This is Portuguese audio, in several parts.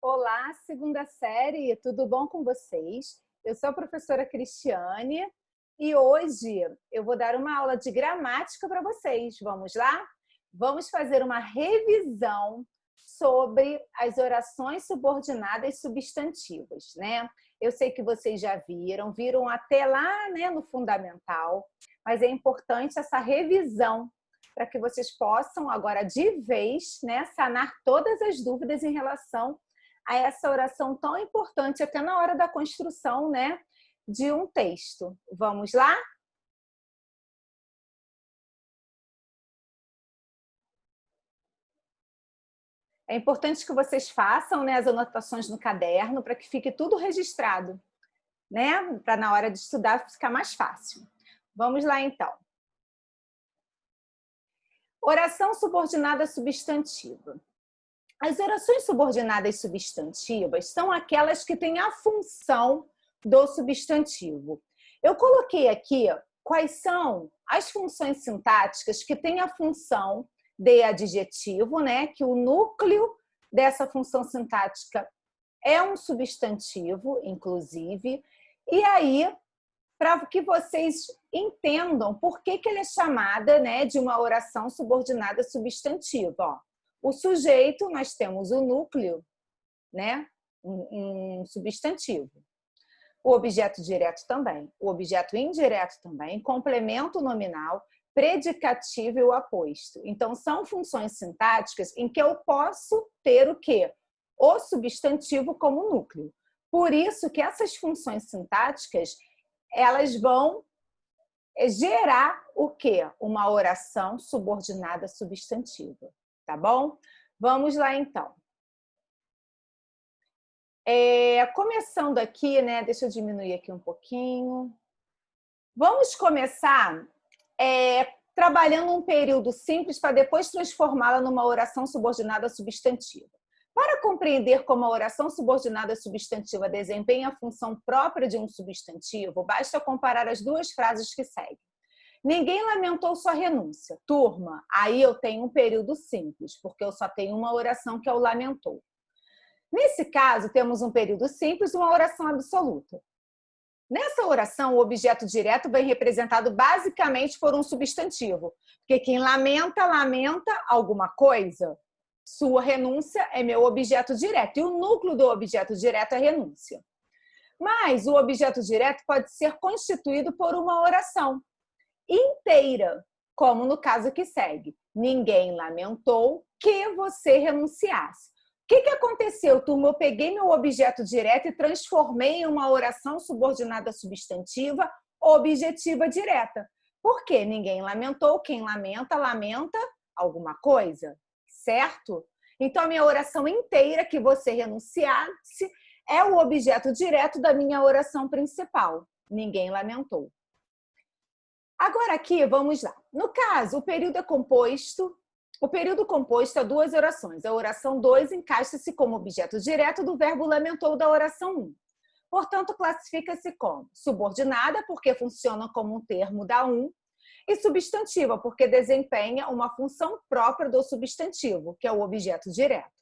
Olá, segunda série, tudo bom com vocês? Eu sou a professora Cristiane e hoje eu vou dar uma aula de gramática para vocês. Vamos lá? Vamos fazer uma revisão sobre as orações subordinadas substantivas, né? Eu sei que vocês já viram até lá, né, no fundamental, mas é importante essa revisão para que vocês possam agora de vez, né, sanar todas as dúvidas em relação a essa oração tão importante até na hora da construção, né, de um texto. Vamos lá? É importante que vocês façam, né, as anotações no caderno para que fique tudo registrado, né, para na hora de estudar ficar mais fácil. Vamos lá então. Oração subordinada substantiva. As orações subordinadas substantivas são aquelas que têm a função do substantivo. Eu coloquei aqui quais são as funções sintáticas que têm a função de adjetivo, né? Que o núcleo dessa função sintática é um substantivo, inclusive, e aí, para que vocês entendam por que ela é chamada, né, de uma oração subordinada substantiva. Ó. O sujeito, nós temos o núcleo, né? Um substantivo. O objeto direto também. O objeto indireto também. Complemento nominal, predicativo e o aposto. Então, são funções sintáticas em que eu posso ter o quê? O substantivo como núcleo. Por isso que essas funções sintáticas, elas vão gerar o quê? Uma oração subordinada substantiva. Tá bom? Vamos lá, então. Começando aqui, né? Deixa eu diminuir aqui um pouquinho. Vamos começar trabalhando um período simples para depois transformá-la numa oração subordinada substantiva. Para compreender como a oração subordinada substantiva desempenha a função própria de um substantivo, basta comparar as duas frases que seguem. Ninguém lamentou sua renúncia. Turma, aí eu tenho um período simples, porque eu só tenho uma oração que é o lamentou. Nesse caso, temos um período simples e uma oração absoluta. Nessa oração, o objeto direto vem representado basicamente por um substantivo, porque quem lamenta, lamenta alguma coisa. Sua renúncia é meu objeto direto, e o núcleo do objeto direto é renúncia. Mas o objeto direto pode ser constituído por uma oração inteira, como no caso que segue. Ninguém lamentou que você renunciasse. O que aconteceu, turma? Eu peguei meu objeto direto e transformei em uma oração subordinada substantiva objetiva direta. Por quê? Ninguém lamentou. Quem lamenta, lamenta alguma coisa, certo? Então, a minha oração inteira, que você renunciasse, é o objeto direto da minha oração principal. Ninguém lamentou. Agora aqui, vamos lá. No caso, o período composto é duas orações. A oração 2 encaixa-se como objeto direto do verbo lamentou da oração 1. Portanto, classifica-se como subordinada, porque funciona como um termo da 1, e substantiva, porque desempenha uma função própria do substantivo, que é o objeto direto.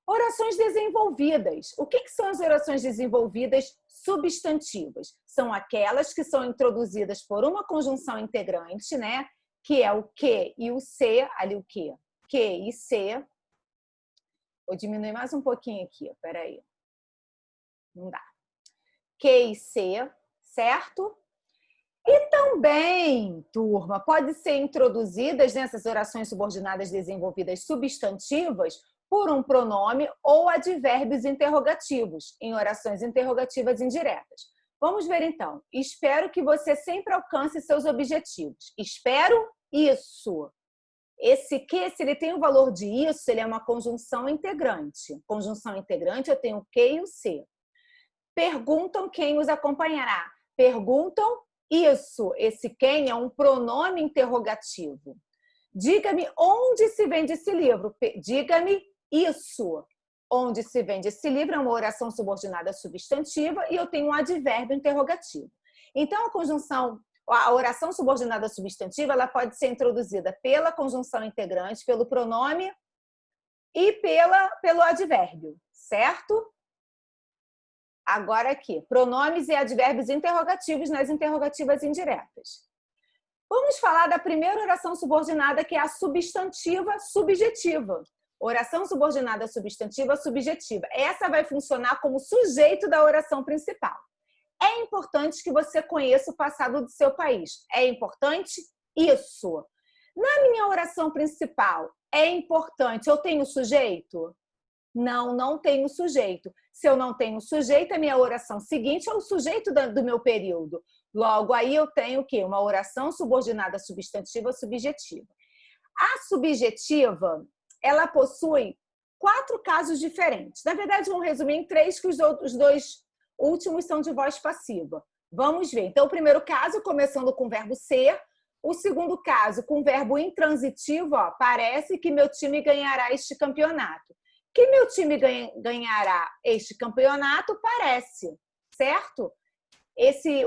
Orações desenvolvidas. O que são as orações desenvolvidas substantivas? São aquelas que são introduzidas por uma conjunção integrante, né? Que é o que e o se, ali o que e se. Vou diminuir mais um pouquinho aqui, peraí. Não dá. Que e se, certo? E também, turma, pode ser introduzidas nessas orações subordinadas desenvolvidas substantivas por um pronome ou advérbios interrogativos, em orações interrogativas indiretas. Vamos ver então. Espero que você sempre alcance seus objetivos. Espero isso. Esse que, se ele tem o valor de isso, ele é uma conjunção integrante. Conjunção integrante, eu tenho o que e o se. Perguntam quem os acompanhará. Perguntam isso. Esse quem é um pronome interrogativo. Diga-me onde se vende esse livro. Diga-me isso. Onde se vende esse livro é uma oração subordinada substantiva e eu tenho um advérbio interrogativo. Então, a oração subordinada substantiva, ela pode ser introduzida pela conjunção integrante, pelo pronome e pelo advérbio, certo? Agora aqui, pronomes e advérbios interrogativos nas interrogativas indiretas. Vamos falar da primeira oração subordinada, que é a substantiva subjetiva. Oração subordinada substantiva subjetiva. Essa vai funcionar como sujeito da oração principal. É importante que você conheça o passado do seu país. É importante isso. Na minha oração principal, é importante, eu tenho sujeito? Não, não tenho sujeito. Se eu não tenho sujeito, a minha oração seguinte é o sujeito do meu período. Logo, aí eu tenho o quê? Uma oração subordinada substantiva subjetiva. A subjetiva, ela possui 4 casos diferentes. Na verdade, vamos resumir em 3, que os dois últimos são de voz passiva. Vamos ver. Então, o primeiro caso, começando com o verbo ser. O segundo caso, com o verbo intransitivo, ó, parece que meu time ganhará este campeonato. Que meu time ganhará este campeonato parece, certo?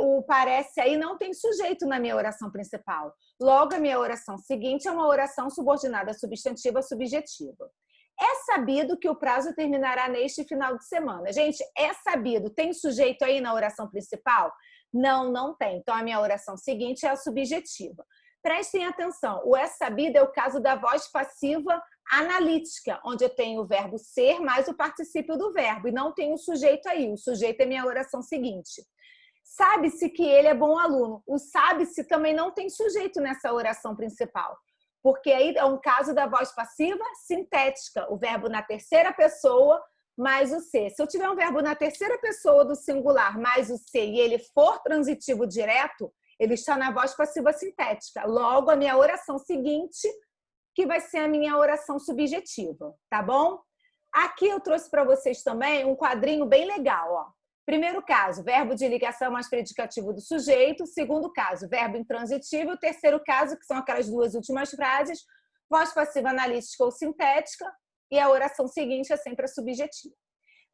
O parece aí não tem sujeito na minha oração principal. Logo, a minha oração seguinte é uma oração subordinada substantiva subjetiva. É sabido que o prazo terminará neste final de semana. Gente, é sabido. Tem sujeito aí na oração principal? Não, não tem. Então, a minha oração seguinte é a subjetiva. Prestem atenção. O é sabido é o caso da voz passiva analítica, onde eu tenho o verbo ser mais o particípio do verbo, e não tenho o sujeito aí. O sujeito é minha oração seguinte. Sabe-se que ele é bom aluno. O sabe-se também não tem sujeito nessa oração principal, porque aí é um caso da voz passiva sintética, o verbo na terceira pessoa mais o ser. Se eu tiver um verbo na terceira pessoa do singular mais o ser e ele for transitivo direto, ele está na voz passiva sintética. Logo, a minha oração seguinte, que vai ser a minha oração subjetiva, tá bom? Aqui eu trouxe para vocês também um quadrinho bem legal, ó. Primeiro caso, verbo de ligação mais predicativo do sujeito. Segundo caso, verbo intransitivo. O terceiro caso, que são aquelas 2 últimas frases, voz passiva analítica ou sintética. E a oração seguinte é sempre a subjetiva.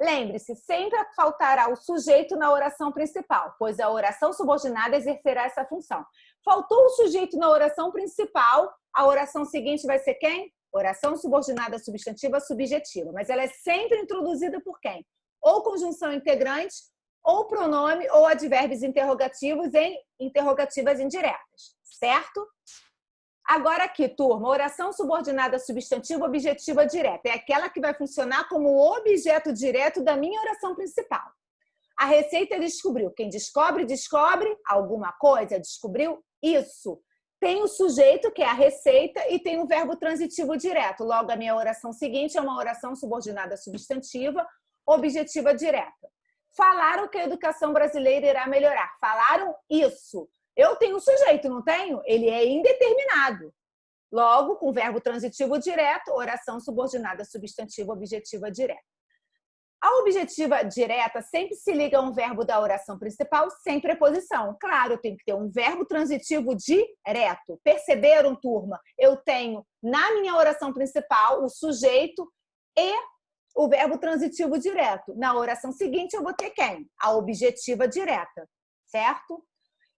Lembre-se, sempre faltará o sujeito na oração principal, pois a oração subordinada exercerá essa função. Faltou o sujeito na oração principal, a oração seguinte vai ser quem? Oração subordinada substantiva subjetiva. Mas ela é sempre introduzida por quem? Ou conjunção integrante, ou pronome, ou advérbios interrogativos em interrogativas indiretas, certo? Agora aqui, turma, oração subordinada substantiva objetiva direta. É aquela que vai funcionar como o objeto direto da minha oração principal. A receita descobriu. Quem descobre, descobre alguma coisa, descobriu isso. Tem o sujeito, que é a receita, e tem o verbo transitivo direto. Logo, a minha oração seguinte é uma oração subordinada substantiva objetiva direta. Falaram que a educação brasileira irá melhorar. Falaram isso. Eu tenho um sujeito, não tenho? Ele é indeterminado. Logo, com verbo transitivo direto, oração subordinada substantiva objetiva direta. A objetiva direta sempre se liga a um verbo da oração principal sem preposição. Claro, eu tenho que ter um verbo transitivo direto. Perceberam, turma? Eu tenho na minha oração principal o sujeito e o verbo transitivo direto. Na oração seguinte, eu vou ter quem? A objetiva direta, certo?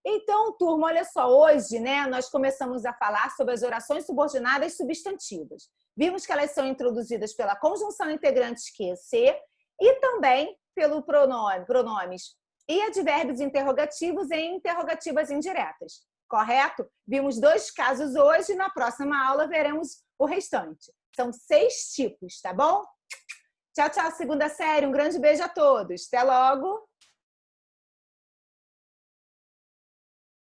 Então, turma, olha só, hoje, né, nós começamos a falar sobre as orações subordinadas substantivas. Vimos que elas são introduzidas pela conjunção integrante que, ser, e também pelo pronomes e advérbios interrogativos em interrogativas indiretas, correto? Vimos 2 casos hoje, na próxima aula veremos o restante. São 6 tipos, tá bom? Tchau, tchau, segunda série. Um grande beijo a todos. Até logo!